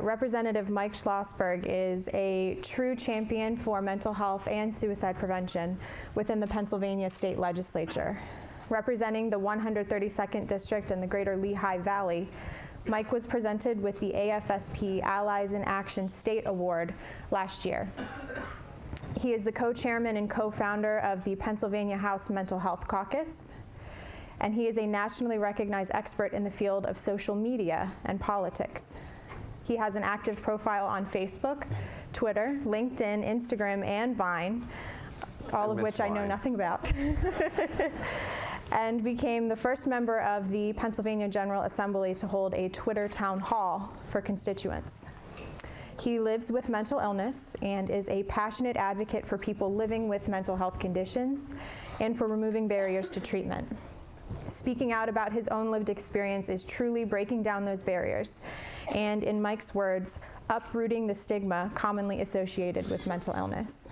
Representative Mike Schlossberg is a true champion for mental health and suicide prevention within the Pennsylvania State Legislature. Representing the 132nd District in the Greater Lehigh Valley, Mike was presented with the AFSP Allies in Action State Award last year. He is the co-chairman and co-founder of the Pennsylvania House Mental Health Caucus, and he is a nationally recognized expert in the field of social media and politics. He has an active profile on Facebook, Twitter, LinkedIn, Instagram, and Vine, all of which I know nothing about, and became the first member of the Pennsylvania General Assembly to hold a Twitter town hall for constituents. He lives with mental illness and is a passionate advocate for people living with mental health conditions and for removing barriers to treatment. Speaking out about his own lived experience is truly breaking down those barriers and, in Mike's words, uprooting the stigma commonly associated with mental illness.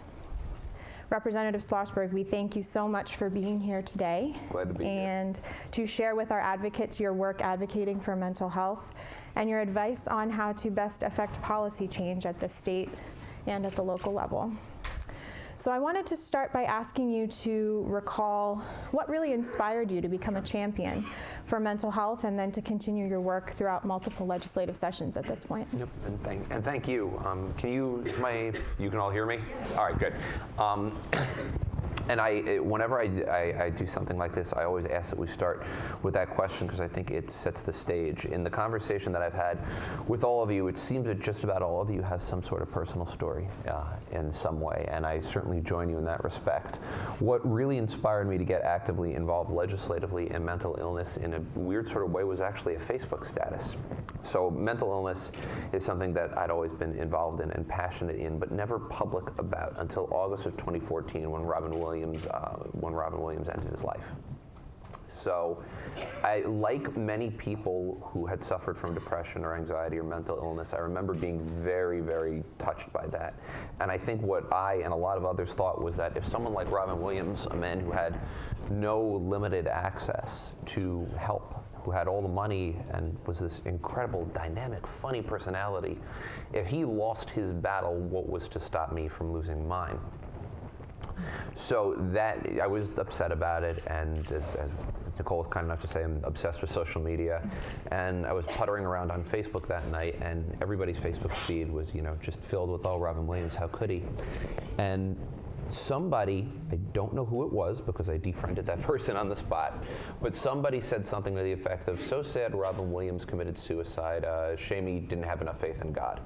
Representative Schlossberg, we thank you so much for being here today. Glad to be and here. To share with our advocates your work advocating for mental health and your advice on how to best affect policy change at the state and at the local level. So I wanted to start by asking you to recall what really inspired you to become a champion for mental health and then to continue your work throughout multiple legislative sessions at this point. Yep, and thank you. You can all hear me? All right, good. And whenever I do something like this, I always ask that we start with that question because I think it sets the stage. In the conversation that I've had with all of you, it seems that just about all of you have some sort of personal story in some way, and I certainly join you in that respect. What really inspired me to get actively involved legislatively in mental illness in a weird sort of way was actually a Facebook status. So mental illness is something that I'd always been involved in and passionate in, but never public about until August of 2014 when Robin Williams ended his life. So like many people who had suffered from depression or anxiety or mental illness, I remember being very, very touched by that. And I think what I and a lot of others thought was that if someone like Robin Williams, a man who had no limited access to help, who had all the money and was this incredible, dynamic, funny personality, if he lost his battle, what was to stop me from losing mine? So that, I was upset about it, and as Nicole was kind enough to say, I'm obsessed with social media, and I was puttering around on Facebook that night, and everybody's Facebook feed was, just filled with, oh, Robin Williams, how could he? And somebody, I don't know who it was because I defriended that person on the spot, but somebody said something to the effect of, so sad Robin Williams committed suicide, shame he didn't have enough faith in God.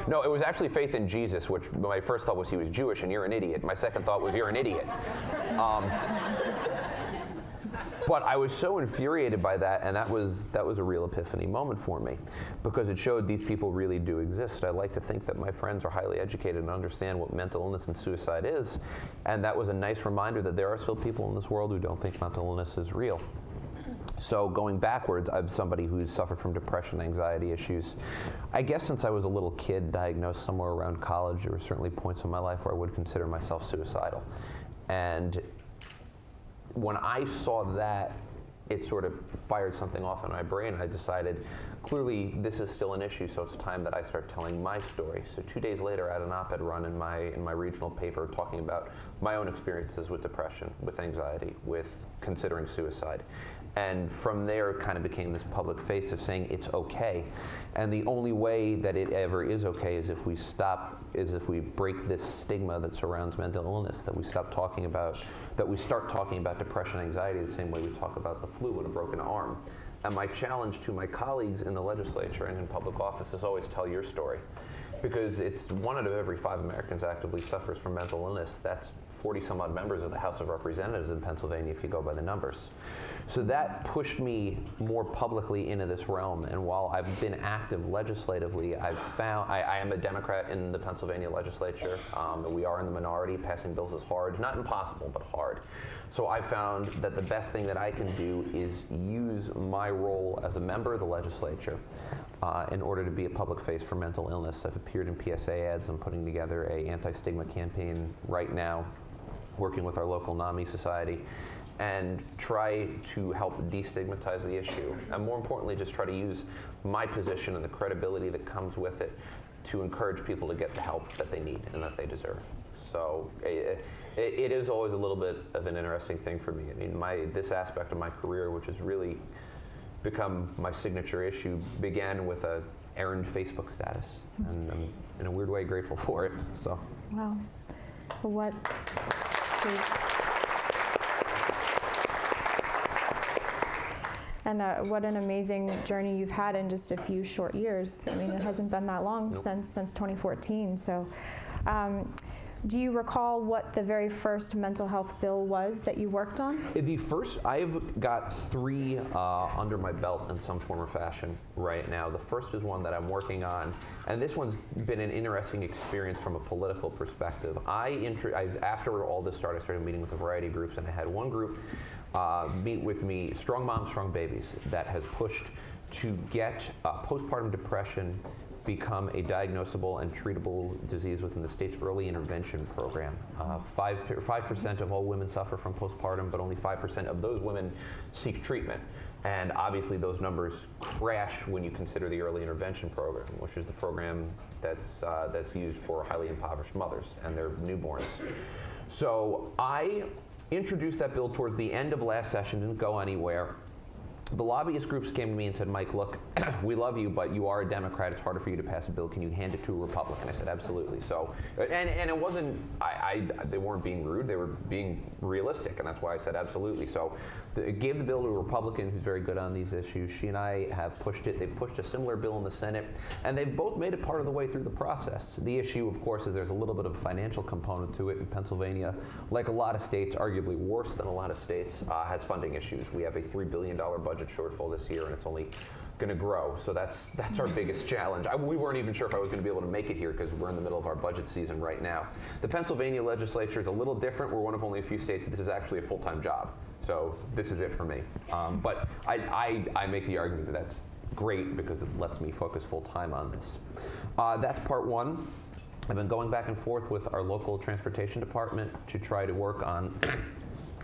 No, it was actually faith in Jesus, which my first thought was he was Jewish and you're an idiot. My second thought was you're an idiot. But I was so infuriated by that, and that was a real epiphany moment for me, because it showed these people really do exist. I like to think that my friends are highly educated and understand what mental illness and suicide is, and that was a nice reminder that there are still people in this world who don't think mental illness is real. So going backwards, I'm somebody who's suffered from depression, anxiety issues. I guess since I was a little kid, diagnosed somewhere around college, there were certainly points in my life where I would consider myself suicidal. And when I saw that, it sort of fired something off in my brain, and I decided, clearly this is still an issue, so it's time that I start telling my story. So 2 days later, I had an op-ed run in my regional paper talking about my own experiences with depression, with anxiety, with considering suicide. And from there, it kind of became this public face of saying it's okay. And the only way that it ever is okay is if we break this stigma that surrounds mental illness, that we start talking about depression, anxiety the same way we talk about the flu and a broken arm. And my challenge to my colleagues in the legislature and in public office is always tell your story. Because it's 1 out of every 5 Americans actively suffers from mental illness. That's 40 some odd members of the House of Representatives in Pennsylvania if you go by the numbers. So that pushed me more publicly into this realm, and while I've been active legislatively, I've found, I am a Democrat in the Pennsylvania legislature. We are in the minority. Passing bills is hard, not impossible, but hard. So I found that the best thing that I can do is use my role as a member of the legislature in order to be a public face for mental illness. I've appeared in PSA ads. I'm putting together an anti-stigma campaign right now, working with our local NAMI society. and try to help destigmatize the issue. And more importantly, just try to use my position and the credibility that comes with it to encourage people to get the help that they need and that they deserve. So it is always a little bit of an interesting thing for me. I mean, this aspect of my career, which has really become my signature issue, began with a errand Facebook status, and I'm in a weird way grateful for it. So. Wow. What? Please. And what an amazing journey you've had in just a few short years. I mean, it hasn't been that long. Nope. since 2014. So, do you recall what the very first mental health bill was that you worked on? The first, I've got 3 under my belt in some form or fashion right now. The first is one that I'm working on, and this one's been an interesting experience from a political perspective. After all this started, I started meeting with a variety of groups, and I had one group meet with me, Strong Moms, Strong Babies, that has pushed to get postpartum depression become a diagnosable and treatable disease within the state's early intervention program. 5% of all women suffer from postpartum, but only 5% of those women seek treatment. And obviously those numbers crash when you consider the early intervention program, which is the program that's used for highly impoverished mothers and their newborns. So I introduced that bill towards the end of last session, didn't go anywhere. The lobbyist groups came to me and said, Mike, look, we love you, but you are a Democrat. It's harder for you to pass a bill. Can you hand it to a Republican? I said, absolutely. So, and it wasn't, they weren't being rude. They were being realistic, and that's why I said absolutely. So it gave the bill to a Republican who's very good on these issues. She and I have pushed it. They've pushed a similar bill in the Senate, and they've both made it part of the way through the process. The issue, of course, is there's a little bit of a financial component to it. In Pennsylvania, like a lot of states, arguably worse than a lot of states, has funding issues. We have a $3 billion budget shortfall this year, and it's only going to grow. So that's our biggest challenge. We weren't even sure if I was going to be able to make it here because we're in the middle of our budget season right now. The Pennsylvania legislature is a little different. We're one of only a few states. This is actually a full-time job. So this is it for me. But I make the argument that that's great because it lets me focus full-time on this. That's part one. I've been going back and forth with our local transportation department to try to work on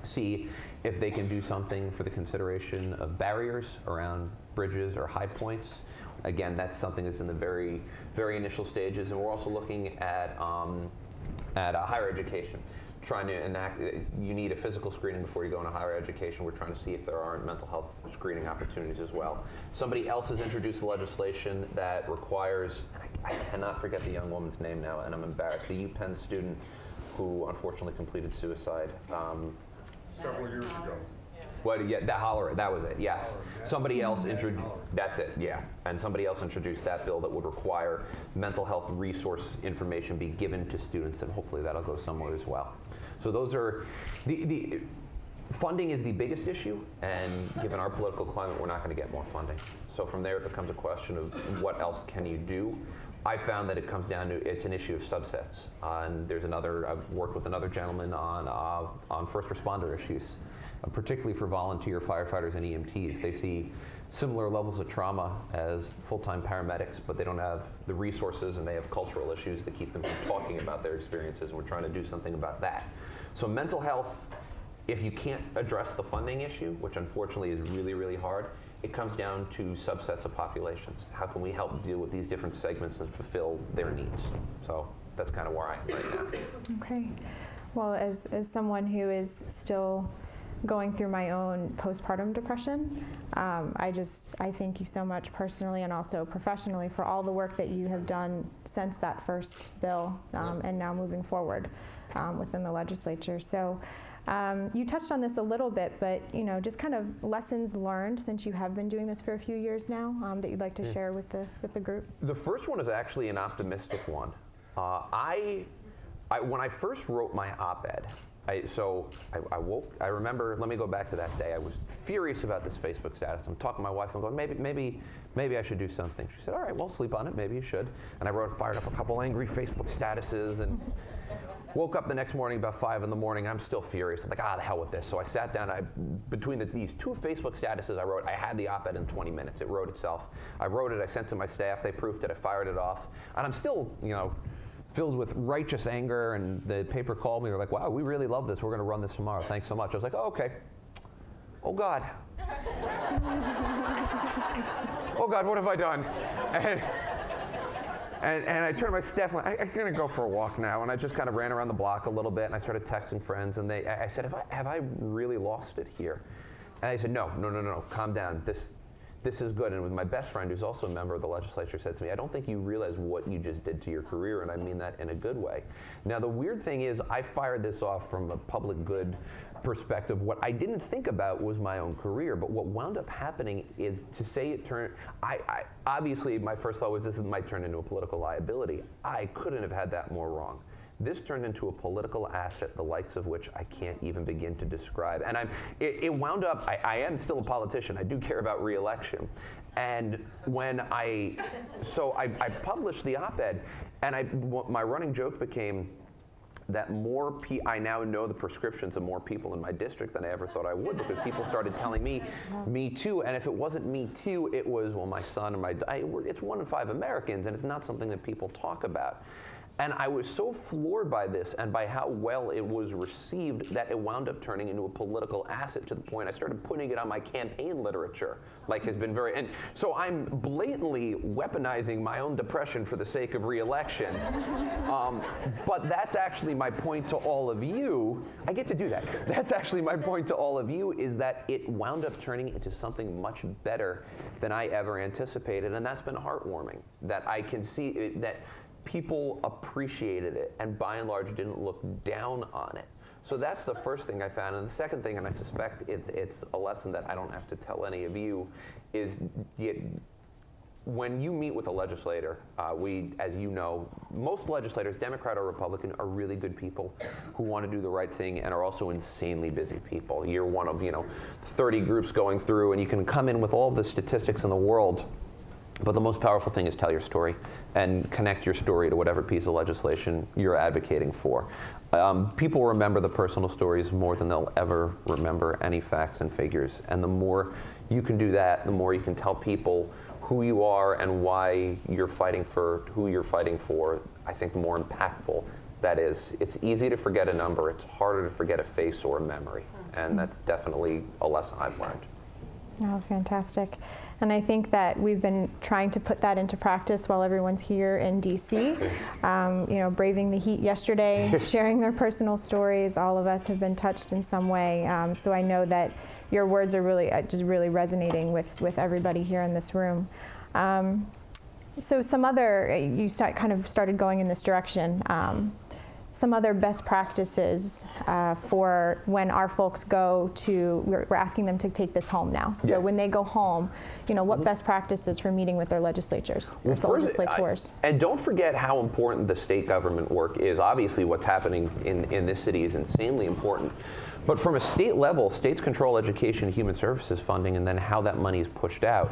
see if they can do something for the consideration of barriers around bridges or high points. Again, that's something that's in the very, very initial stages, and we're also looking at higher education. Trying to enact, you need a physical screening before you go into higher education. We're trying to see if there aren't mental health screening opportunities as well. Somebody else has introduced legislation that requires, I cannot forget the young woman's name now, and I'm embarrassed, a UPenn student who unfortunately completed suicide. Several years ago. Well, yeah, that was it, yes. Somebody else introduced, that's it, yeah. And somebody else introduced that bill that would require mental health resource information be given to students, and hopefully that'll go somewhere as well. So those are, the funding is the biggest issue, and given our political climate, we're not going to get more funding. So from there, it becomes a question of what else can you do. I found that it comes down to, it's an issue of subsets. And there's I've worked with another gentleman on first responder issues, particularly for volunteer firefighters and EMTs. They see similar levels of trauma as full-time paramedics, but they don't have the resources, and they have cultural issues that keep them from talking about their experiences, and we're trying to do something about that. So mental health, if you can't address the funding issue, which unfortunately is really, really hard, it comes down to subsets of populations. How can we help deal with these different segments and fulfill their needs? So that's kind of where I am right now. Okay. Well, as someone who is still going through my own postpartum depression, I thank you so much personally and also professionally for all the work that you have done since that first bill and now moving forward within the legislature. So you touched on this a little bit, but just kind of lessons learned since you have been doing this for a few years now that you'd like to share with the group. The first one is actually an optimistic one. When I first wrote my op-ed, I remember, let me go back to that day. I was furious about this Facebook status. I'm talking to my wife, I'm going, maybe I should do something. She said, all right, well, sleep on it, maybe you should. And I fired up a couple angry Facebook statuses, and woke up the next morning about 5 in the morning, and I'm still furious. I'm like, the hell with this. So I sat down, between these 2 Facebook statuses I wrote, I had the op-ed in 20 minutes. It wrote itself. I wrote it, I sent it to my staff, they proofed it, I fired it off. And I'm still, filled with righteous anger, and the paper called me, they were like, wow, we really love this, we're gonna run this tomorrow, thanks so much. I was like, oh, okay. oh God. Oh God, what have I done? And I turned to my staff and went, I'm going to go for a walk now. And I just kind of ran around the block a little bit, and I started texting friends. And I said, have I really lost it here? And they said, no, calm down. This is good. And with my best friend, who's also a member of the legislature, said to me, I don't think you realize what you just did to your career, and I mean that in a good way. Now, the weird thing is, I fired this off from a public good perspective. What I didn't think about was my own career, but what wound up happening is, to say it turned, obviously my first thought was this might turn into a political liability. I couldn't have had that more wrong. This turned into a political asset, the likes of which I can't even begin to describe. And it wound up, I am still a politician. I do care about re-election. And when I published the op-ed, and my running joke became that I now know the prescriptions of more people in my district than I ever thought I would, because people started telling me too. And if it wasn't me too, it was, well, my son and it's 1 in 5 Americans, and it's not something that people talk about. And I was so floored by this and by how well it was received that it wound up turning into a political asset, to the point I started putting it on my campaign literature, and so I'm blatantly weaponizing my own depression for the sake of re-election. But that's actually my point to all of you. I get to do that. That's actually my point to all of you, is that it wound up turning into something much better than I ever anticipated, and that's been heartwarming, that I can see that people appreciated it and by and large didn't look down on it. So that's the first thing I found. And the second thing, and I suspect it's a lesson that I don't have to tell any of you, is when you meet with a legislator, as you know, most legislators, Democrat or Republican, are really good people who want to do the right thing and are also insanely busy people. You're one of 30 groups going through, and you can come in with all the statistics in the world. But the most powerful thing is tell your story and connect your story to whatever piece of legislation you're advocating for. People remember the personal stories more than they'll ever remember any facts and figures. And the more you can do that, the more you can tell people who you are and why you're fighting for who you're fighting for, I think the more impactful that is. It's easy to forget a number. It's harder to forget a face or a memory. And that's definitely a lesson I've learned. Oh, fantastic. And I think that we've been trying to put that into practice while everyone's here in DC. Braving the heat yesterday, sharing their personal stories. All of us have been touched in some way. So I know that your words are really just really resonating with everybody here in this room. So some other, you started going in this direction. Some other best practices for when our folks go to, we're asking them to take this home now. So when they go home, what best practices for meeting with their legislators, or the legislators? And don't forget how important the state government work is. Obviously what's happening in this city is insanely important. But from a state level, states control education and human services funding, and then how that money is pushed out.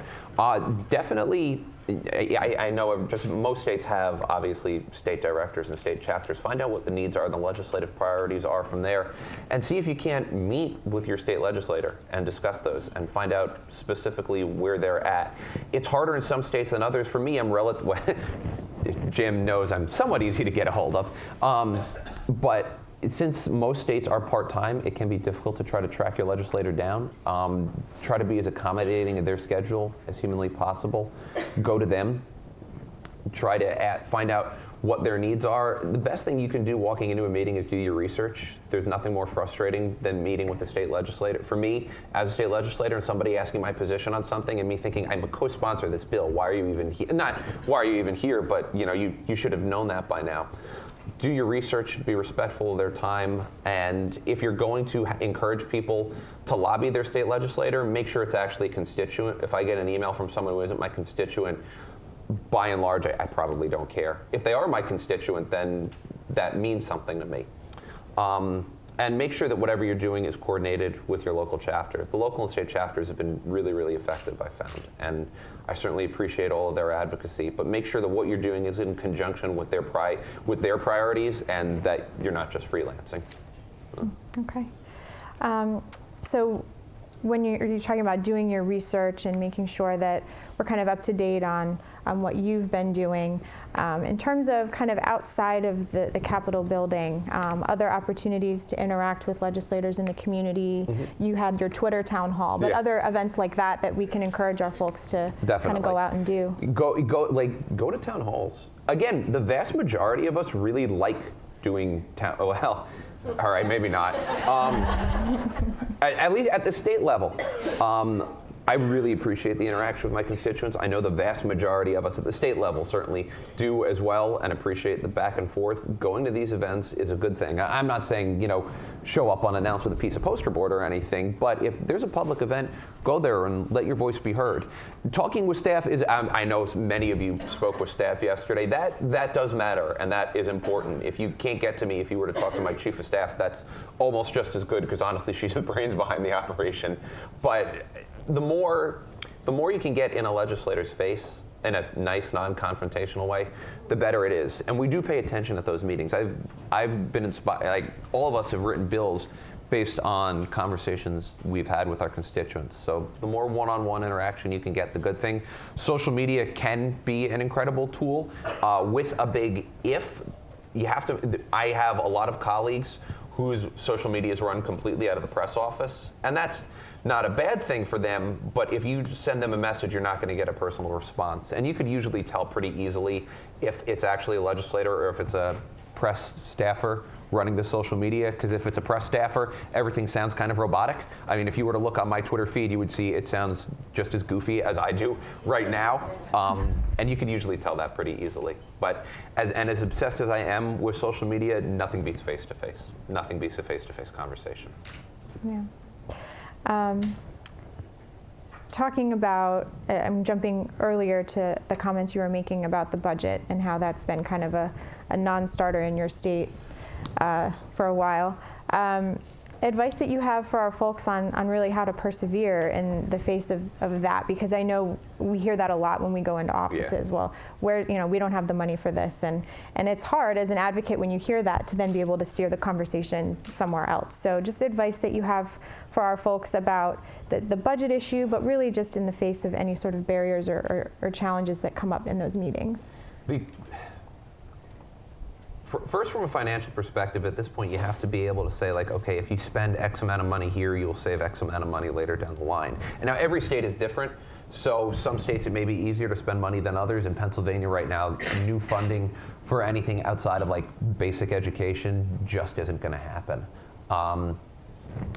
Definitely, I know just most states have, obviously, state directors and state chapters. Find out what the needs are, the legislative priorities are from there, and see if you can't meet with your state legislator and discuss those and find out specifically where they're at. It's harder in some states than others. For me, Jim knows I'm somewhat easy to get a hold of, but since most states are part-time, it can be difficult to try to track your legislator down. Try to be as accommodating in their schedule as humanly possible. Go to them. Try to find out what their needs are. The best thing you can do walking into a meeting is do your research. There's nothing more frustrating than meeting with the state legislator. For me, as a state legislator, and somebody asking my position on something and me thinking, I'm a co-sponsor of this bill, why are you even here? Not why are you even here, but you should have known that by now. Do your research, be respectful of their time, and if you're going to encourage people to lobby their state legislator, make sure it's actually a constituent. If I get an email from someone who isn't my constituent, by and large, I probably don't care. If they are my constituent, then that means something to me. And make sure that whatever you're doing is coordinated with your local chapter. The local and state chapters have been really, really effective, I found. And I certainly appreciate all of their advocacy, but make sure that what you're doing is in conjunction with their priorities, and that you're not just freelancing. Okay. So when you're talking about doing your research and making sure that we're kind of up to date on what you've been doing, in terms of kind of outside of the Capitol building, other opportunities to interact with legislators in the community. You had your Twitter town hall, but other events like that we can encourage our folks to kind of go out and do. Go to town halls. Again, the vast majority of us really like doing town. Well, all right, maybe not. At least at the state level. I really appreciate the interaction with my constituents. I know the vast majority of us at the state level certainly do as well and appreciate the back and forth. Going to these events is a good thing. I'm not saying, show up unannounced with a piece of poster board or anything, but if there's a public event, go there and let your voice be heard. Talking with staff is, I know many of you spoke with staff yesterday. That does matter, and that is important. If you can't get to me, if you were to talk to my chief of staff, that's almost just as good, because honestly, she's the brains behind the operation. But the more you can get in a legislator's face in a nice, non-confrontational way, the better it is. And we do pay attention at those meetings. I've been inspired. Like, all of us have written bills based on conversations we've had with our constituents. So the more one-on-one interaction you can get, the good thing. Social media can be an incredible tool, with a big if. You have to. I have a lot of colleagues whose social media is run completely out of the press office, and that's not a bad thing for them, but if you send them a message, you're not going to get a personal response. And you could usually tell pretty easily if it's actually a legislator or if it's a press staffer running the social media, because if it's a press staffer, everything sounds kind of robotic. I mean, if you were to look on my Twitter feed, you would see it sounds just as goofy as I do right now. And you can usually tell that pretty easily. But as obsessed as I am with social media, nothing beats face-to-face. Nothing beats a face-to-face conversation. Yeah. Talking about, I'm jumping earlier to the comments you were making about the budget and how that's been kind of a non-starter in your state for a while. Advice that you have for our folks on really how to persevere in the face of that, because I know we hear that a lot when we go into offices. Yeah. Well, we don't have the money for this, and it's hard as an advocate when you hear that to then be able to steer the conversation somewhere else. So just advice that you have for our folks about the budget issue, but really just in the face of any sort of barriers or challenges that come up in those meetings. First, from a financial perspective, at this point, you have to be able to say, like, okay, if you spend X amount of money here, you'll save X amount of money later down the line. And now every state is different. So some states it may be easier to spend money than others. In Pennsylvania right now, new funding for anything outside of like basic education just isn't going to happen.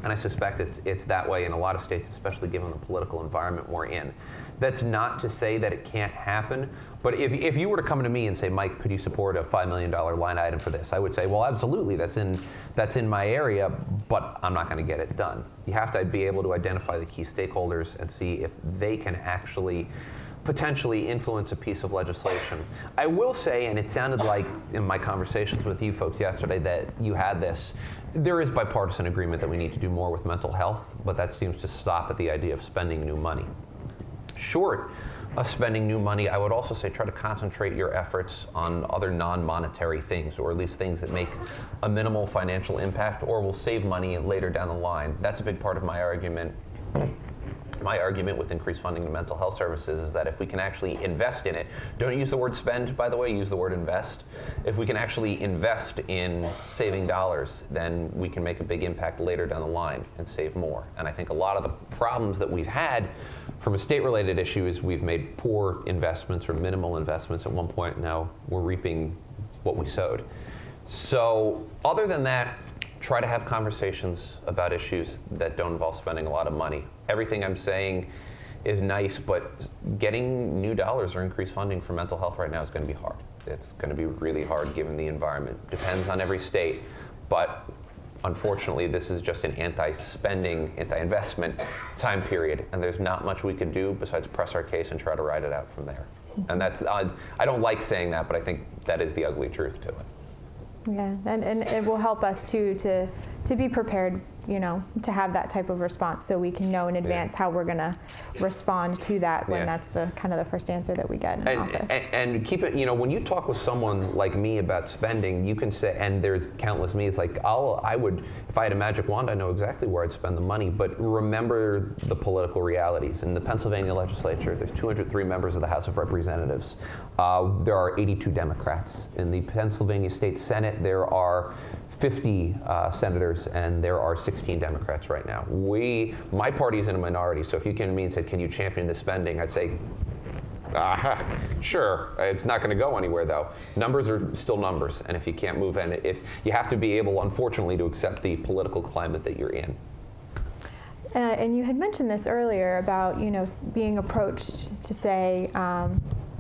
And I suspect it's that way in a lot of states, especially given the political environment we're in. That's not to say that it can't happen, but if you were to come to me and say, Mike, could you support a $5 million line item for this? I would say, well, absolutely, that's in my area, but I'm not going to get it done. You have to be able to identify the key stakeholders and see if they can actually potentially influence a piece of legislation. I will say, and it sounded like in my conversations with you folks yesterday that you had this, there is bipartisan agreement that we need to do more with mental health, but that seems to stop at the idea of spending new money. Short of spending new money, I would also say try to concentrate your efforts on other non-monetary things, or at least things that make a minimal financial impact or will save money later down the line. That's a big part of my argument. My argument with increased funding to mental health services is that if we can actually invest in it, don't use the word spend, by the way, use the word invest. If we can actually invest in saving dollars, then we can make a big impact later down the line and save more. And I think a lot of the problems that we've had from a state-related issue is we've made poor investments or minimal investments at one point. Now we're reaping what we sowed. So other than that, try to have conversations about issues that don't involve spending a lot of money. Everything I'm saying is nice, but getting new dollars or increased funding for mental health right now is going to be hard. It's going to be really hard given the environment. Depends on every state, but unfortunately, this is just an anti-spending, anti-investment time period, and there's not much we can do besides press our case and try to ride it out from there. And that's, I don't like saying that, but I think that is the ugly truth to it. Yeah, and it will help us too to to be prepared, to have that type of response, so we can know in advance how we're going to respond to that when that's the kind of the first answer that we get in office. And keep it, when you talk with someone like me about spending, you can say, and there's countless me, it's like I would, if I had a magic wand, I know exactly where I'd spend the money, but remember the political realities. In the Pennsylvania legislature, there's 203 members of the House of Representatives. There are 82 Democrats. In the Pennsylvania State Senate, there are 50 senators, and there are 16 Democrats right now. My party is in a minority, so if you came to me and said, can you champion this spending, I'd say, sure. It's not going to go anywhere, though. Numbers are still numbers, and if you can't move in, if you have to be able, unfortunately, to accept the political climate that you're in. And you had mentioned this earlier about, being approached to say,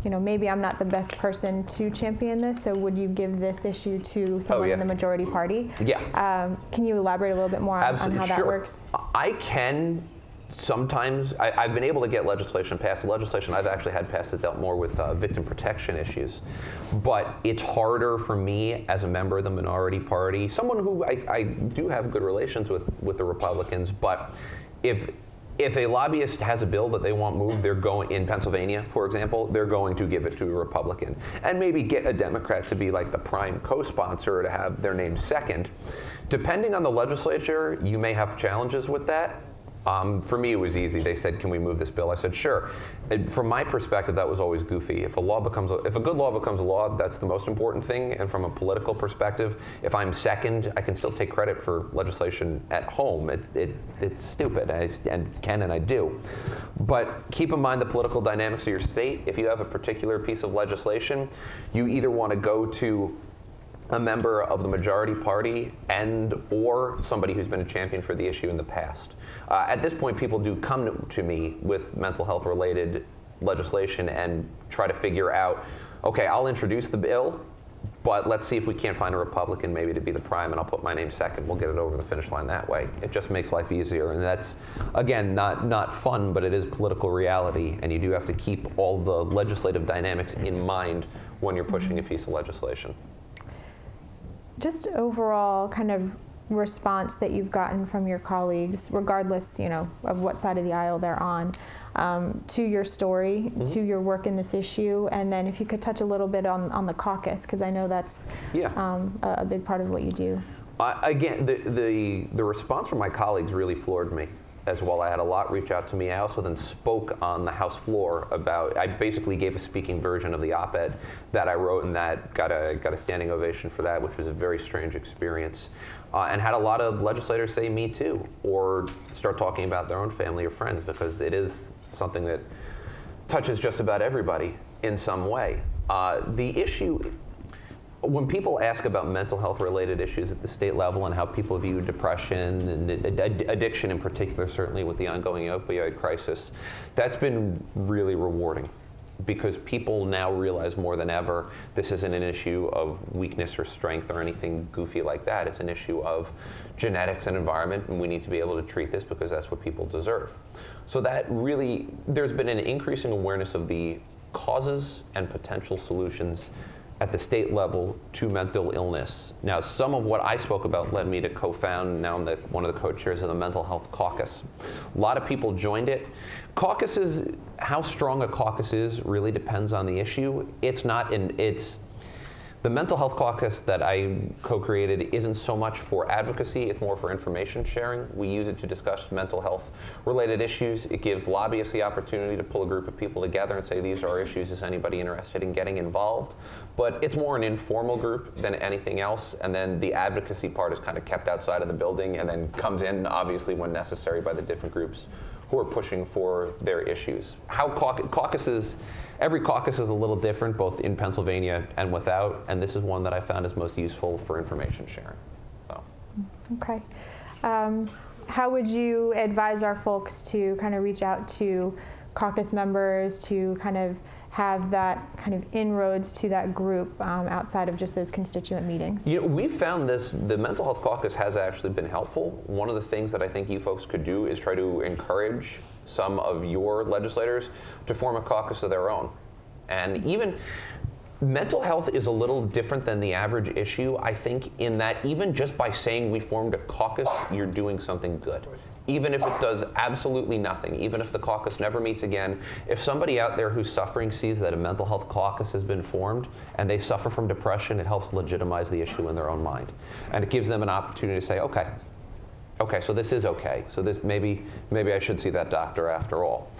maybe I'm not the best person to champion this, so would you give this issue to someone in the majority party? Yeah. Can you elaborate a little bit more on how that works? I can sometimes. I've been able to get legislation passed. The legislation I've actually had passed has dealt more with victim protection issues. But it's harder for me as a member of the minority party, someone who I do have good relations with the Republicans, but if a lobbyist has a bill that they want moved, they're going, in Pennsylvania, for example, they're going to give it to a Republican. And maybe get a Democrat to be like the prime co-sponsor, to have their name second. Depending on the legislature, you may have challenges with that. For me, it was easy. They said, can we move this bill? I said, sure. And from my perspective, that was always goofy. If a good law becomes a law, that's the most important thing. And from a political perspective, if I'm second, I can still take credit for legislation at home. It's stupid, and I do. But keep in mind the political dynamics of your state. If you have a particular piece of legislation, you either want to go to a member of the majority party or somebody who's been a champion for the issue in the past. At this point, people do come to me with mental health related legislation and try to figure out, okay, I'll introduce the bill, but let's see if we can't find a Republican maybe to be the prime, and I'll put my name second. We'll get it over the finish line that way. It just makes life easier, and that's, again, not fun, but it is political reality, and you do have to keep all the legislative dynamics in mind when you're pushing a piece of legislation. Just overall kind of response that you've gotten from your colleagues, regardless, of what side of the aisle they're on, to your story, to your work in this issue, and then if you could touch a little bit on the caucus, because I know that's a big part of what you do. Again, the response from my colleagues really floored me as well. I had a lot reach out to me. I also then spoke on the House floor I basically gave a speaking version of the op-ed that I wrote, and that got a standing ovation for that, which was a very strange experience. And had a lot of legislators say me too, or start talking about their own family or friends, because it is something that touches just about everybody in some way. The issue, when people ask about mental health related issues at the state level and how people view depression and addiction in particular, certainly with the ongoing opioid crisis, that's been really rewarding, because people now realize more than ever this isn't an issue of weakness or strength or anything goofy like that. It's an issue of genetics and environment, and we need to be able to treat this because that's what people deserve. So that really, there's been an increasing awareness of the causes and potential solutions at the state level to mental illness. Now, some of what I spoke about led me to co-found, now I'm one of the co-chairs of the Mental Health Caucus. A lot of people joined it. Caucuses, how strong a caucus is really depends on the issue. The Mental Health Caucus that I co-created isn't so much for advocacy, it's more for information sharing. We use it to discuss mental health related issues. It gives lobbyists the opportunity to pull a group of people together and say, these are our issues, is anybody interested in getting involved? But it's more an informal group than anything else, and then the advocacy part is kind of kept outside of the building and then comes in, obviously, when necessary by the different groups who are pushing for their issues. How caucuses, every caucus is a little different, both in Pennsylvania and without, and this is one that I found is most useful for information sharing. So. Okay. How would you advise our folks to kind of reach out to caucus members to kind of have that kind of inroads to that group outside of just those constituent meetings? We found the Mental Health Caucus has actually been helpful. One of the things that I think you folks could do is try to encourage some of your legislators to form a caucus of their own. And even Mental health is a little different than the average issue, I think, in that even just by saying we formed a caucus, you're doing something good. Even if it does absolutely nothing, even if the caucus never meets again, if somebody out there who's suffering sees that a mental health caucus has been formed and they suffer from depression, it helps legitimize the issue in their own mind. And it gives them an opportunity to say, okay, so this is okay. So this maybe I should see that doctor after all.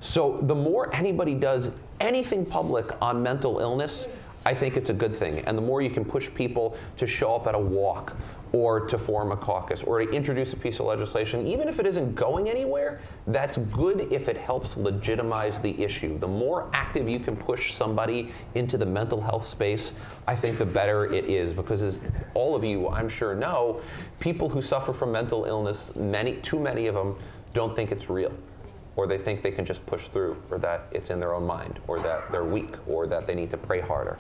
So the more anybody does anything public on mental illness, I think it's a good thing. And the more you can push people to show up at a walk or to form a caucus or to introduce a piece of legislation, even if it isn't going anywhere, that's good if it helps legitimize the issue. The more active you can push somebody into the mental health space, I think the better it is, because as all of you, I'm sure, know, people who suffer from mental illness, too many of them don't think it's real, or they think they can just push through, or that it's in their own mind, or that they're weak, or that they need to pray harder.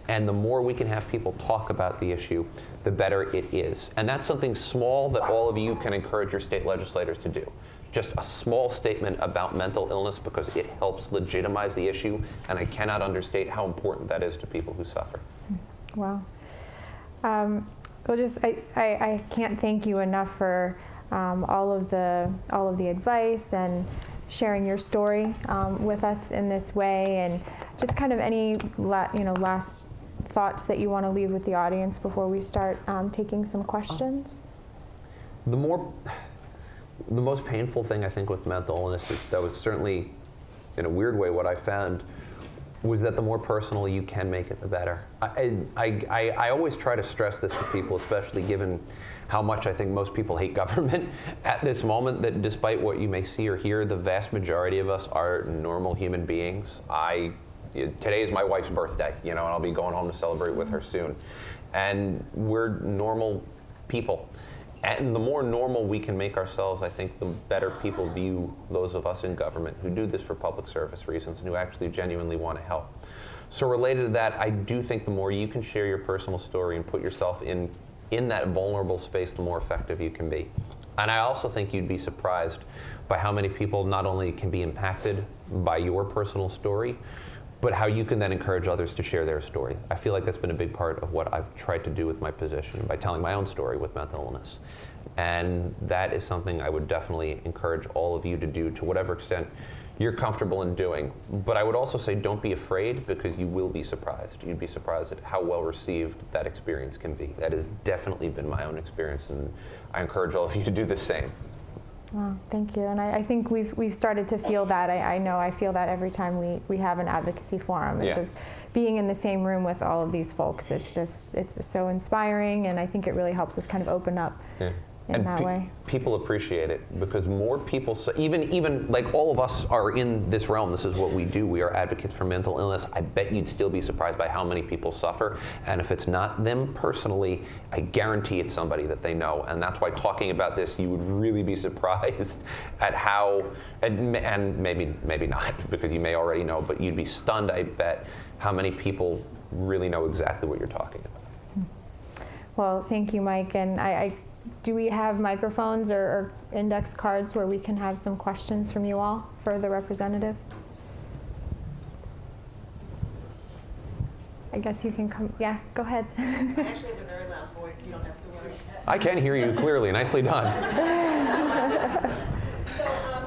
And the more we can have people talk about the issue, the better it is. And that's something small that all of you can encourage your state legislators to do. Just a small statement about mental illness, because it helps legitimize the issue, and I cannot understate how important that is to people who suffer. Wow. I can't thank you enough for all of the advice and sharing your story with us in this way, and just kind of any last thoughts that you want to leave with the audience before we start taking some questions. The most painful thing I think with mental illness is, that was certainly in a weird way what I found, was that the more personal you can make it, the better. I always try to stress this to people, especially given how much I think most people hate government at this moment, that despite what you may see or hear, the vast majority of us are normal human beings. Today is my wife's birthday, and I'll be going home to celebrate with her soon. And we're normal people. And the more normal we can make ourselves, I think the better people view those of us in government who do this for public service reasons and who actually genuinely want to help. So related to that, I do think the more you can share your personal story and put yourself in that vulnerable space, the more effective you can be. And I also think you'd be surprised by how many people not only can be impacted by your personal story, but how you can then encourage others to share their story. I feel like that's been a big part of what I've tried to do with my position, by telling my own story with mental illness. And that is something I would definitely encourage all of you to do to whatever extent you're comfortable in doing. But I would also say don't be afraid, because you will be surprised. You'd be surprised at how well received that experience can be. That has definitely been my own experience, and I encourage all of you to do the same. Wow, thank you. And I think we've started to feel that. I know I feel that every time we have an advocacy forum. And just being in the same room with all of these folks, it's so inspiring, and I think it really helps us kind of open up in that way. People appreciate it, because more people, even like all of us are in this realm, this is what we do, we are advocates for mental illness. I bet you'd still be surprised by how many people suffer, and if it's not them personally, I guarantee it's somebody that they know. And that's why talking about this, you would really be surprised at how, and maybe not, because you may already know, but you'd be stunned, I bet, how many people really know exactly what you're talking about. Well, thank you, Mike. And do we have microphones or index cards where we can have some questions from you all for the representative? I guess you can come. Yeah, go ahead. I actually have a very loud voice, so you don't have to worry. I can hear you clearly. Nicely done. So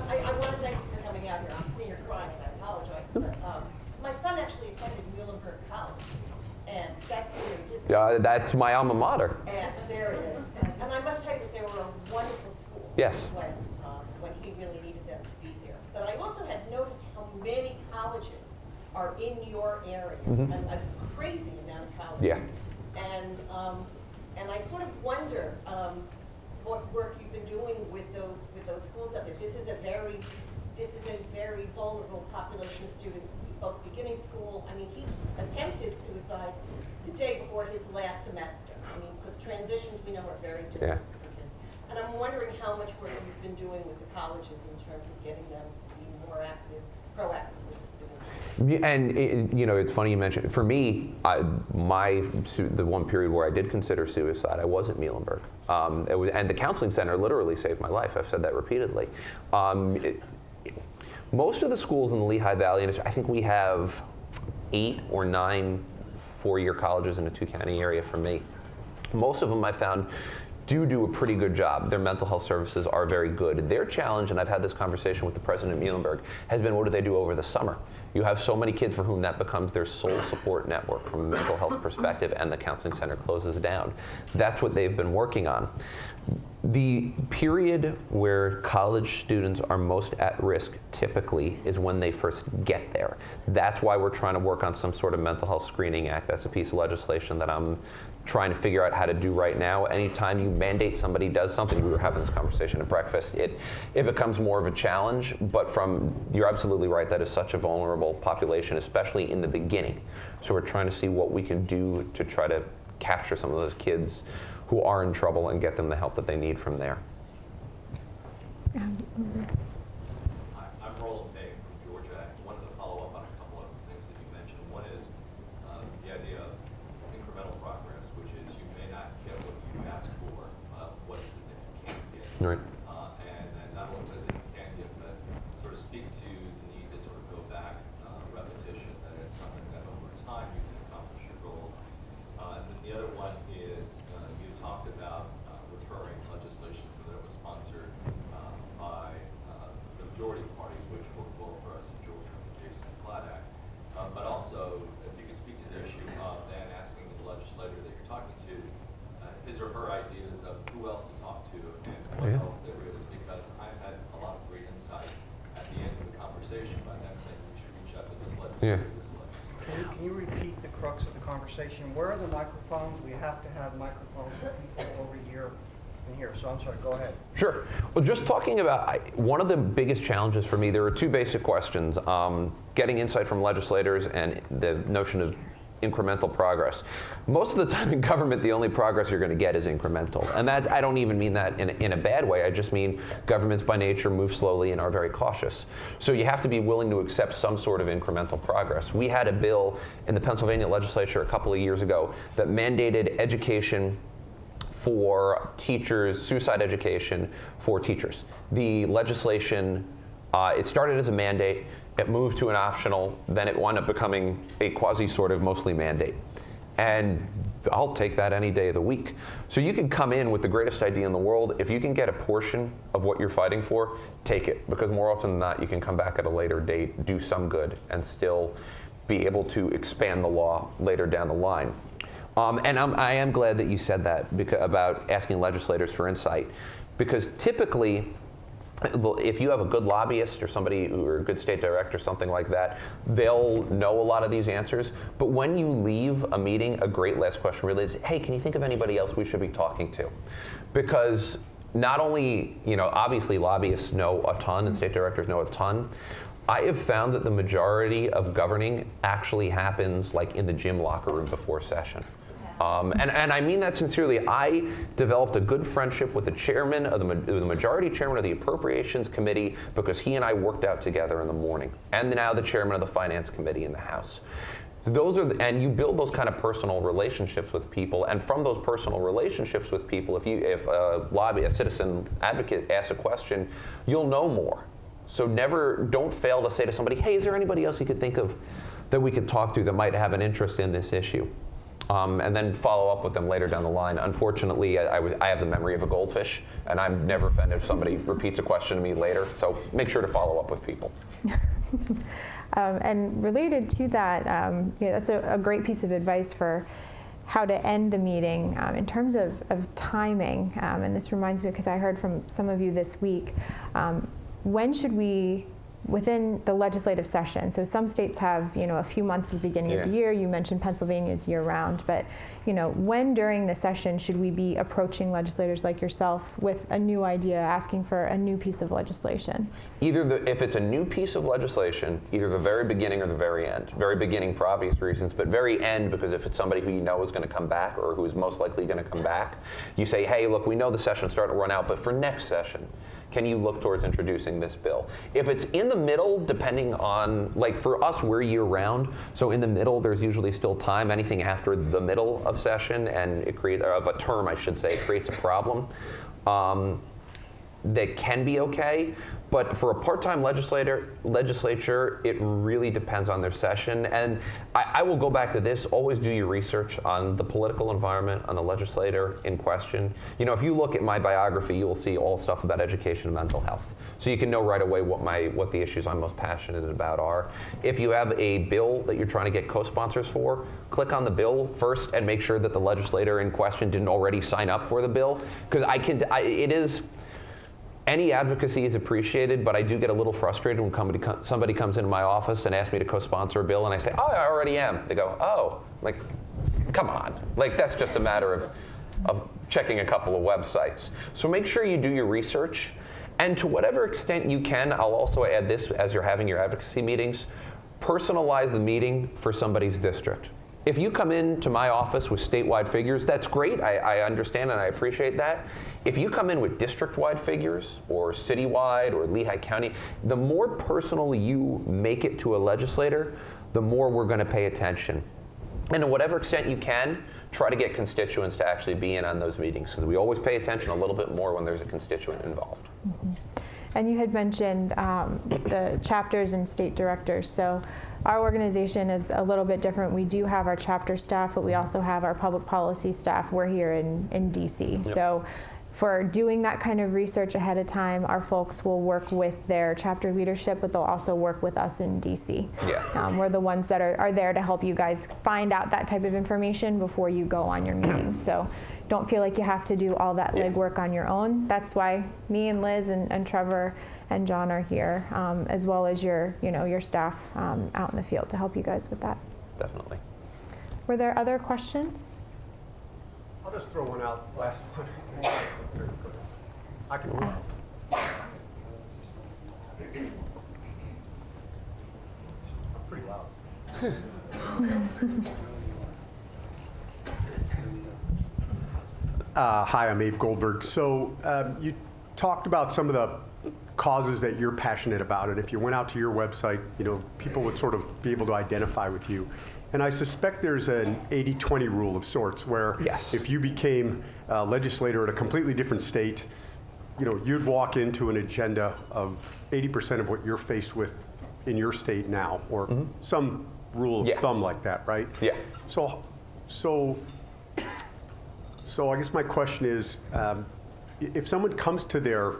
I want to thank you for coming out here. I'm seeing you're crying, and I apologize. But my son actually attended Muhlenberg College, and That's my alma mater. And there it is. And I must tell you that they were a wonderful school. Yes. When he really needed them to be there. But I also had noticed how many colleges are in your area. A crazy amount of colleges. Yeah. And I sort of wonder what work you've been doing with those schools out there. This is a very vulnerable population of students, both beginning school. I mean, he attempted suicide the day before his last semester. I mean, because transitions, we know, are very difficult for kids. And I'm wondering how much work you've been doing with the colleges in terms of getting them to be more proactive with the students. And it's funny you mentioned. For me, the one period where I did consider suicide, I was at Muhlenberg, and the counseling center literally saved my life. I've said that repeatedly. Most of the schools in the Lehigh Valley, and I think we have 8 or 9 4-year colleges in the 2-county area for me. Most of them I found do a pretty good job. Their mental health services are very good. Their challenge, and I've had this conversation with the president of Muhlenberg, has been what do they do over the summer? You have so many kids for whom that becomes their sole support network from a mental health perspective, and the counseling center closes down. That's what they've been working on. The period where college students are most at risk typically is when they first get there. That's why we're trying to work on some sort of mental health screening act. That's a piece of legislation that I'm trying to figure out how to do right now. Anytime you mandate somebody does something, we were having this conversation at breakfast, it becomes more of a challenge, but you're absolutely right, that is such a vulnerable population, especially in the beginning. So we're trying to see what we can do to try to capture some of those kids who are in trouble and get them the help that they need from there. I'm Roland May from Georgia. I wanted to follow up on a couple of things that you mentioned. One is the idea of incremental progress, which is you may not get what you ask for. What is it that you can't get? Right. And not only does it you can't get, but sort of speak to the need to sort of go back, repetition, that it's something that over time you can accomplish your goals. And then the other one is you talked about referring legislation so that it was sponsored by the majority party, which worked well for us in Georgia, the Jason Platt Act. But also, if you could speak to the issue of then asking the legislator that you're talking to his or her ideas of who else to talk to and what else there is, because I've had a lot of great insight at the end of the conversation by them saying we should reach out to this legislator, this legislator. Can you repeat the crux of the conversation? Where are the microphones? We have to have microphones for people over here and here. So I'm sorry, go ahead. Sure. Well, just talking about, one of the biggest challenges for me, there are two basic questions. Getting insight from legislators and the notion of incremental progress. Most of the time in government, the only progress you're going to get is incremental. And that, I don't even mean that in a bad way. I just mean governments by nature move slowly and are very cautious. So you have to be willing to accept some sort of incremental progress. We had a bill in the Pennsylvania legislature a couple of years ago that mandated education for teachers, suicide education for teachers. The legislation, it started as a mandate, it moved to an optional, then it wound up becoming a quasi sort of mostly mandate. And I'll take that any day of the week. So you can come in with the greatest idea in the world. If you can get a portion of what you're fighting for, take it. Because more often than not, you can come back at a later date, do some good, and still be able to expand the law later down the line. And I am glad that you said that about asking legislators for insight. Because typically, if you have a good lobbyist or somebody or a good state director, something like that, they'll know a lot of these answers. But when you leave a meeting, a great last question really is, hey, can you think of anybody else we should be talking to? Because not only, obviously lobbyists know a ton and state directors know a ton. I have found that the majority of governing actually happens like in the gym locker room before session. And I mean that sincerely. I developed a good friendship with the chairman of the majority chairman of the Appropriations Committee because he and I worked out together in the morning, and now the chairman of the Finance Committee in the House. And you build those kind of personal relationships with people, and from those personal relationships with people, if a citizen advocate asks a question, you'll know more. So don't fail to say to somebody, hey, is there anybody else you could think of that we could talk to that might have an interest in this issue? And then follow up with them later down the line. Unfortunately, I have the memory of a goldfish, and I'm never offended if somebody repeats a question to me later. So make sure to follow up with people. And related to that, that's a great piece of advice for how to end the meeting in terms of timing. And this reminds me, because I heard from some of you this week, when should we, within the legislative session, so some states have a few months at the beginning of the year. You mentioned Pennsylvania's year-round, but when during the session should we be approaching legislators like yourself with a new idea, asking for a new piece of legislation? If it's a new piece of legislation, either the very beginning or the very end. Very beginning for obvious reasons, but very end because if it's somebody who you know is going to come back or who is most likely going to come back, you say, hey, look, we know the session's starting to run out, but for next session, can you look towards introducing this bill? If it's in the middle, depending on, like for us, we're year-round, so in the middle, there's usually still time. Anything after the middle of session, and it creates, of a term, I should say, it creates a problem. That can be okay, But for a part-time legislature, it really depends on their session. And I will go back to this, always do your research on the political environment, on the legislator in question. You know, if you look at my biography, you will see all stuff about education and mental health. So you can know right away what the issues I'm most passionate about are. If you have a bill that you're trying to get co-sponsors for, click on the bill first and make sure that the legislator in question didn't already sign up for the bill. Because any advocacy is appreciated, but I do get a little frustrated when somebody comes into my office and asks me to co-sponsor a bill, and I say, oh, I already am. They go, oh, like, come on. Like, that's just a matter of checking a couple of websites. So make sure you do your research, and to whatever extent you can, I'll also add this as you're having your advocacy meetings, personalize the meeting for somebody's district. If you come into my office with statewide figures, that's great. I understand and I appreciate that. If you come in with district-wide figures or citywide or Lehigh County, the more personal you make it to a legislator, the more we're going to pay attention. And to whatever extent you can, try to get constituents to actually be in on those meetings, because we always pay attention a little bit more when there's a constituent involved. Mm-hmm. And you had mentioned the chapters and state directors. So our organization is a little bit different. We do have our chapter staff, but we also have our public policy staff. We're here in DC. Yep. So for doing that kind of research ahead of time, our folks will work with their chapter leadership, but they'll also work with us in DC. Yeah. We're the ones that are there to help you guys find out that type of information before you go on your meetings. So don't feel like you have to do all that legwork on your own. That's why me and Liz and Trevor and John are here, as well as your staff out in the field to help you guys with that. Definitely. Were there other questions? I'll just throw one out, last one. I can. Pretty loud. Hi, I'm Abe Goldberg. So you talked about some of the causes that you're passionate about, and if you went out to your website, people would sort of be able to identify with you. And I suspect there's an 80-20 rule of sorts where if you became a legislator at a completely different state, you'd walk into an agenda of 80% of what you're faced with in your state now, or some rule of thumb like that, right? Yeah. So I guess my question is, if someone comes to their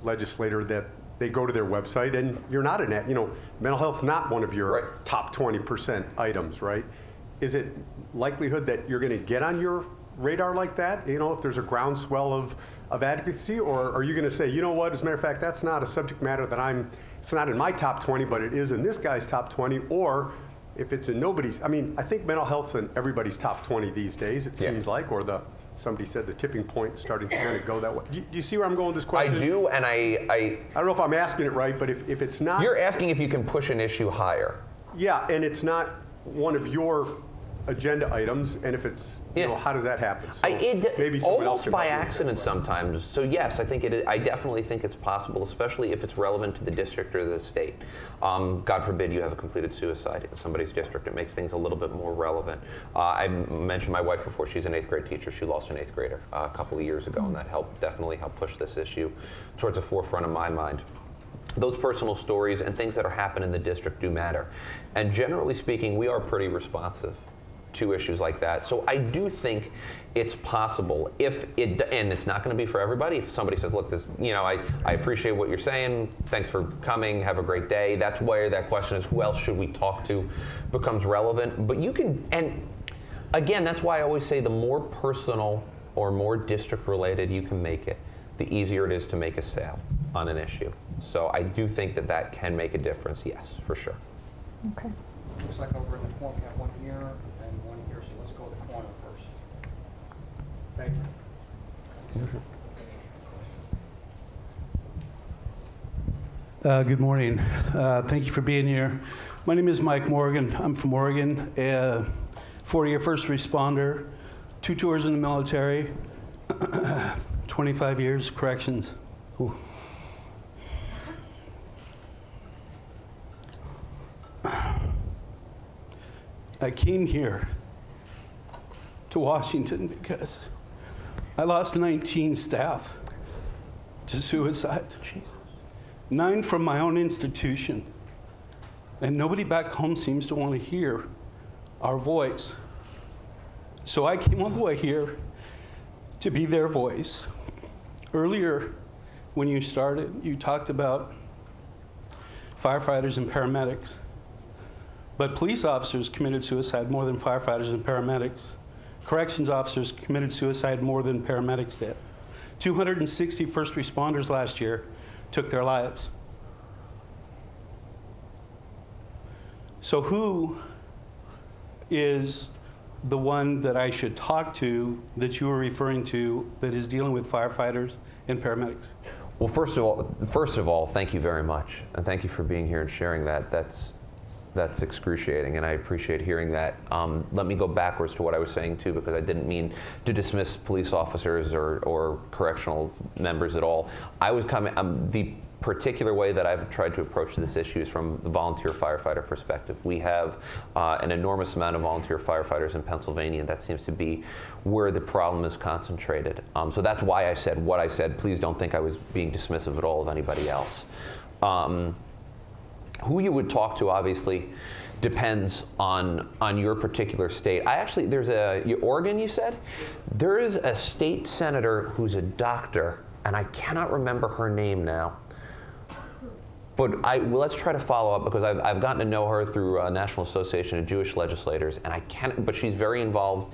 legislator, that they go to their website and you're not in that, mental health's not one of your top 20% items, right? Is it likelihood that you're going to get on your radar like that, if there's a groundswell of advocacy, or are you going to say, you know what, as a matter of fact, that's not a subject matter that it's not in my top 20, but it is in this guy's top 20, or if it's in nobody's, I think mental health's in everybody's top 20 these days, it seems like, or somebody said the tipping point starting to kind of go that way. Do you see where I'm going with this question? I do, and I don't know if I'm asking it right, but if it's not... You're asking if you can push an issue higher. Yeah, and it's not one of your agenda items, and if it's, how does that happen? So maybe almost by accident sometimes. So yes, I think it is. I definitely think it's possible, especially if it's relevant to the district or the state. God forbid you have a completed suicide in somebody's district. It makes things a little bit more relevant. I mentioned my wife before. She's an 8th grade teacher. She lost an 8th grader a couple of years ago, and that definitely helped push this issue towards the forefront of my mind. Those personal stories and things that are happening in the district do matter. And generally speaking, we are pretty responsive to issues like that. So I do think it's possible, and it's not going to be for everybody. If somebody says, look, I appreciate what you're saying, thanks for coming, have a great day, that's where that question is, who else should we talk to, becomes relevant. But you can, and again, that's why I always say the more personal or more district related you can make it, the easier it is to make a sale on an issue. So I do think that can make a difference, yes, for sure. Okay. Looks like over in the corner, we have one here and one here, so let's go to the corner first. Thank you. Good morning. Thank you for being here. My name is Mike Morgan. I'm from Oregon, 40-year first responder, 2 tours in the military, 25 years corrections. Ooh. I came here to Washington because I lost 19 staff to suicide. 9 from my own institution. And nobody back home seems to want to hear our voice. So I came all the way here to be their voice. Earlier, when you started, you talked about firefighters and paramedics. But police officers committed suicide more than firefighters and paramedics. Corrections officers committed suicide more than paramedics did. 260 first responders last year took their lives. So who is the one that I should talk to that you were referring to that is dealing with firefighters and paramedics? Well, first of all, thank you very much, and thank you for being here and sharing that. That's excruciating, and I appreciate hearing that. Let me go backwards to what I was saying too, because I didn't mean to dismiss police officers or correctional members at all. I was coming. The particular way that I've tried to approach this issue is from the volunteer firefighter perspective. We have an enormous amount of volunteer firefighters in Pennsylvania, and that seems to be where the problem is concentrated. So that's why I said what I said. Please don't think I was being dismissive at all of anybody else. Who you would talk to obviously depends on your particular state. There's Oregon, you said? There is a state senator who's a doctor, and I cannot remember her name now. But let's try to follow up, because I've gotten to know her through National Association of Jewish Legislators, and but she's very involved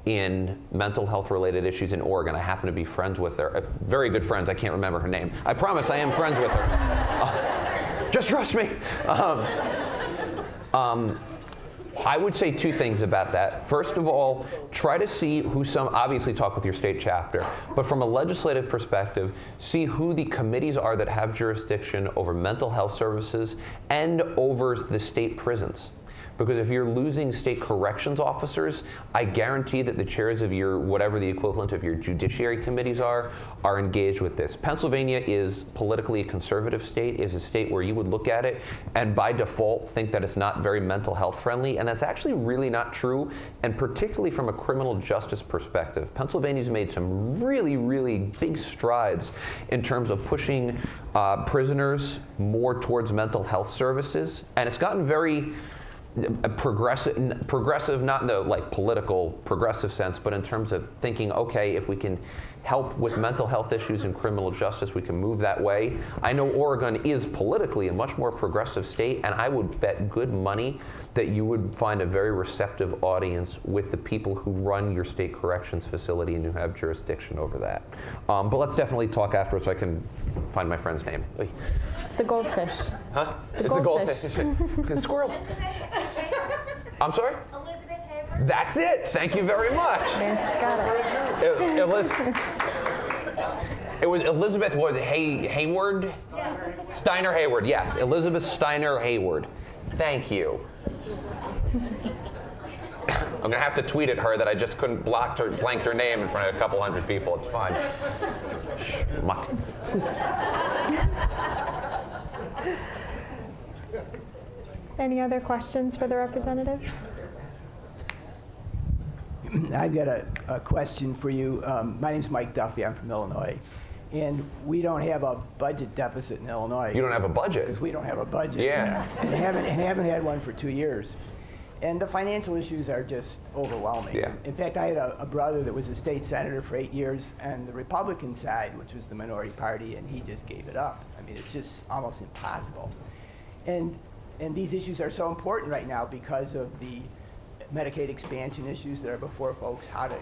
in mental health related issues in Oregon. I happen to be friends with her, very good friends. I can't remember her name. I promise I am friends with her. Just trust me. I would say two things about that. First of all, try to see obviously talk with your state chapter, but from a legislative perspective, see who the committees are that have jurisdiction over mental health services and over the state prisons. Because if you're losing state corrections officers, I guarantee that the chairs of your, whatever the equivalent of your judiciary committees are engaged with this. Pennsylvania is politically a conservative state, is a state where you would look at it and by default think that it's not very mental health friendly, and that's actually really not true, and particularly from a criminal justice perspective. Pennsylvania's made some really, really big strides in terms of pushing prisoners more towards mental health services, and it's gotten very progressive, not in the political progressive sense, but in terms of thinking, okay, if we can help with mental health issues and criminal justice, we can move that way. I know Oregon is politically a much more progressive state, and I would bet good money that you would find a very receptive audience with the people who run your state corrections facility and who have jurisdiction over that. But let's definitely talk afterwards so I can find my friend's name. It's the goldfish. Huh? It's the goldfish. Squirrel. I'm sorry? Elizabeth Hayward. That's it. Thank you very much. Nancy's got it. It was Elizabeth Hayward? Steiner Hayward, yes. Elizabeth Steiner Hayward. Thank you. I'm going to have to tweet at her that I just couldn't blank her name in front of a couple hundred people. It's fine. Muck. Any other questions for the representative? I've got a question for you. My name's Mike Duffy. I'm from Illinois. And we don't have a budget deficit in Illinois. You don't have a budget? Because we don't have a budget. Yeah. And haven't had one for 2 years. And the financial issues are just overwhelming. Yeah. In fact, I had a brother that was a state senator for 8 years on the Republican side, which was the minority party, and he just gave it up. I mean, it's just almost impossible. And these issues are so important right now because of the Medicaid expansion issues that are before folks, how to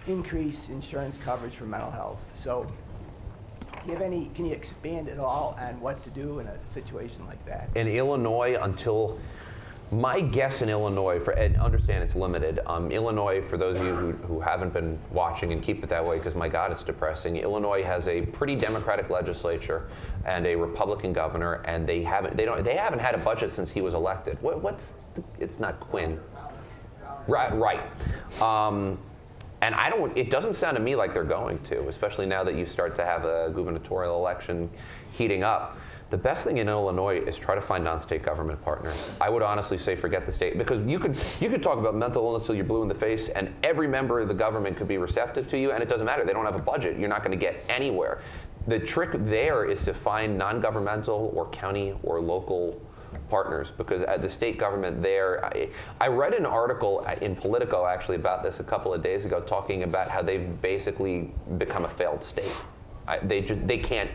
increase insurance coverage for mental health. So do you have can you expand at all on what to do in a situation like that? In Illinois, my guess in Illinois, and understand it's limited, Illinois, for those of you who haven't been watching, and keep it that way because my God, it's depressing, Illinois has a pretty Democratic legislature and a Republican governor, and they haven't had a budget since he was elected. It's not Quinn. Right. And it doesn't sound to me like they're going to, especially now that you start to have a gubernatorial election heating up. The best thing in Illinois is try to find non-state government partners. I would honestly say forget the state, because you could talk about mental illness till you're blue in the face, and every member of the government could be receptive to you, and it doesn't matter. They don't have a budget. You're not going to get anywhere. The trick there is to find non-governmental or county or local partners, because at the state government there, I read an article in Politico actually about this a couple of days ago, talking about how they've basically become a failed state. They can't,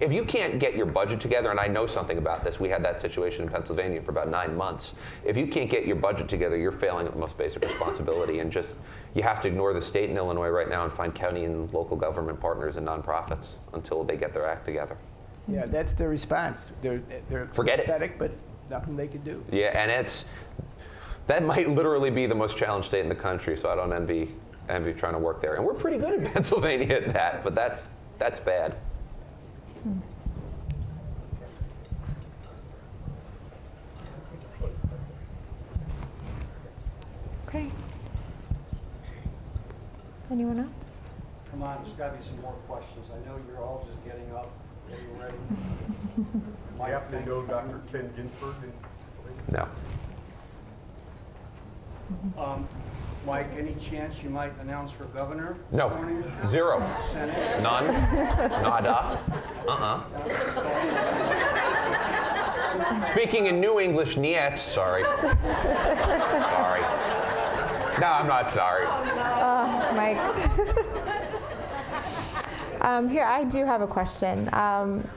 if you can't get your budget together, and I know something about this, we had that situation in Pennsylvania for about 9 months. If you can't get your budget together, you're failing at the most basic responsibility, and just, you have to ignore the state in Illinois right now and find county and local government partners and nonprofits until they get their act together. Yeah, that's their response. They're Forget it. sympathetic, but nothing they can do. Yeah, and that might literally be the most challenged state in the country, so I don't envy trying to work there. And we're pretty good in Pennsylvania at that, but that's bad. Okay. Anyone else? Come on, there's got to be some more questions. I know you're all just getting up, getting ready. I have to know Dr. Ken Ginsburg. No. Mike, any chance you might announce for governor? No. this morning? Zero. Senate? None. Nada. Speaking in New English, niet. Sorry. Sorry. No, I'm not sorry. Mike. Here, I do have a question,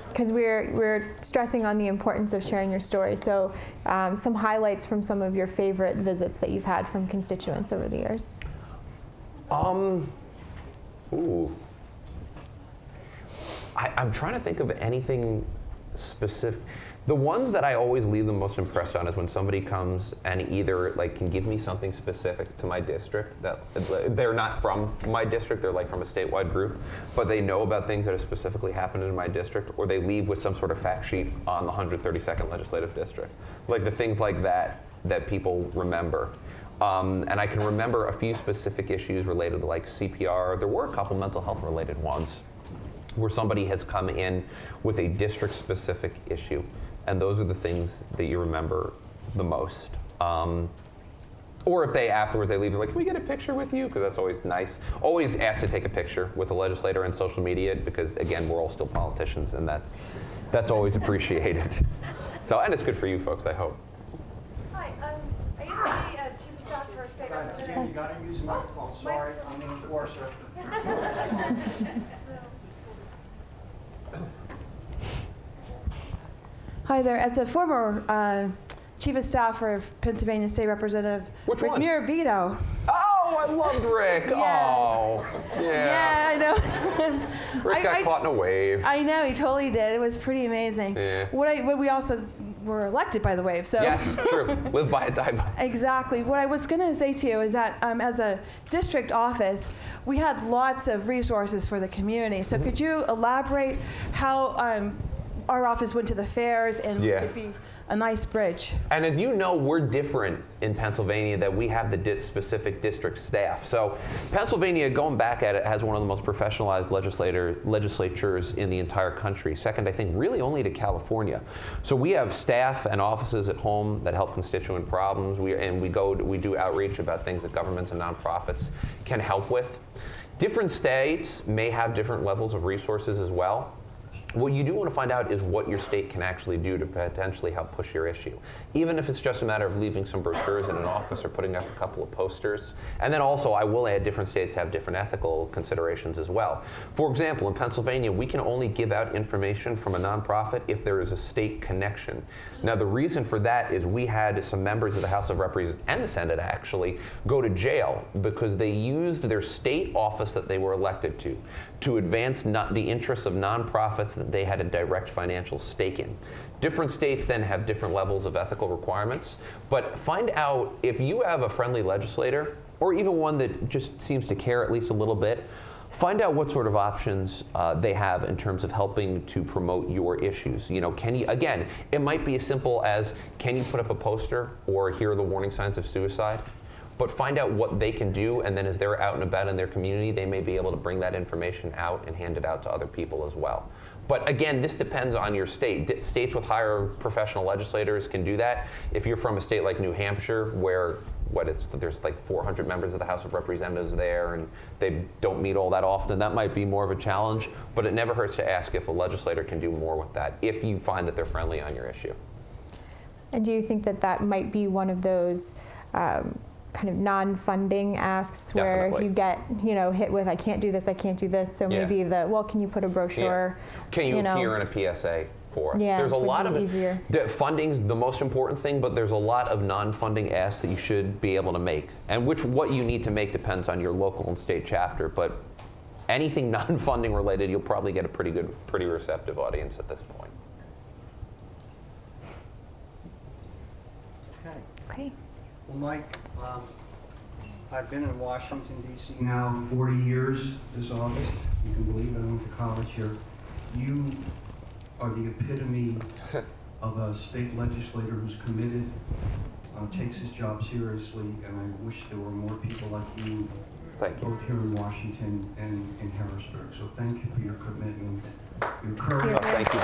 because we're stressing on the importance of sharing your story. So some highlights from some of your favorite visits that you've had from constituents over the years. I'm trying to think of anything specific. The ones that I always leave the most impressed on is when somebody comes and either can give me something specific to my district, that they're not from my district, they're from a statewide group, but they know about things that have specifically happened in my district, or they leave with some sort of fact sheet on the 132nd legislative district. The things like that people remember. And I can remember a few specific issues related to CPR. There were a couple mental health related ones where somebody has come in with a district specific issue. And those are the things that you remember the most. Or if afterwards they leave, they're like, can we get a picture with you? Because that's always nice. Always ask to take a picture with a legislator on social media, because again, we're all still politicians, and that's always appreciated. So, and it's good for you folks, I hope. Hi, I used to be chief of staff for a state representative. You got to use the microphone. Sorry, I'm the enforcer. Hi there. As a former chief of staff for Pennsylvania State Representative Which Rick one? Mirabito. Oh, I loved Rick. Yes. Oh, yeah. Yeah, I know. Rick got caught in a wave. I know, he totally did. It was pretty amazing. Yeah. What we also were elected by the wave, so. Yes, true. Live by it, die by it. Exactly. What I was going to say to you is that as a district office, we had lots of resources for the community. So could you elaborate how our office went to the fairs and could be a nice bridge? And as you know, we're different in Pennsylvania, that we have the specific district staff. So Pennsylvania, going back at it, has one of the most professionalized legislatures in the entire country. Second, I think, really only to California. So we have staff and offices at home that help constituent problems. We do outreach about things that governments and nonprofits can help with. Different states may have different levels of resources as well. What you do want to find out is what your state can actually do to potentially help push your issue. Even if it's just a matter of leaving some brochures in an office or putting up a couple of posters. And then also, I will add, different states have different ethical considerations as well. For example, in Pennsylvania, we can only give out information from a nonprofit if there is a state connection. Now, the reason for that is we had some members of the House of Representatives and the Senate actually go to jail because they used their state office that they were elected to advance the interests of nonprofits that they had a direct financial stake in. Different states then have different levels of ethical requirements, but find out if you have a friendly legislator, or even one that just seems to care at least a little bit, find out what sort of options they have in terms of helping to promote your issues. Can you, again, it might be as simple as, can you put up a poster, or here are the warning signs of suicide? But find out what they can do, and then as they're out and about in their community, they may be able to bring that information out and hand it out to other people as well. But again, this depends on your state. States with higher professional legislators can do that. If you're from a state like New Hampshire, where there's like 400 members of the House of Representatives there, and they don't meet all that often. That might be more of a challenge, but it never hurts to ask if a legislator can do more with that, if you find that they're friendly on your issue. And do you think that that might be one of those kind of non-funding asks where if Definitely. you get, hit with, I can't do this, so Yeah. maybe can you put a brochure? Can you appear in a PSA for us? Yeah, There's a would lot be of easier. Funding's the most important thing, but there's a lot of non-funding asks that you should be able to make. And what you need to make depends on your local and state chapter, but anything non-funding related, you'll probably get a pretty receptive audience at this point. Okay. Okay. Well, Mike, I've been in Washington, D.C. now 40 years this August. You can believe it, I went to college here. You are the epitome of a state legislator who's committed, takes his job seriously, and I wish there were more people like you, Thank you. both here in Washington and in Harrisburg. So thank you for your commitment, your courage. Thank you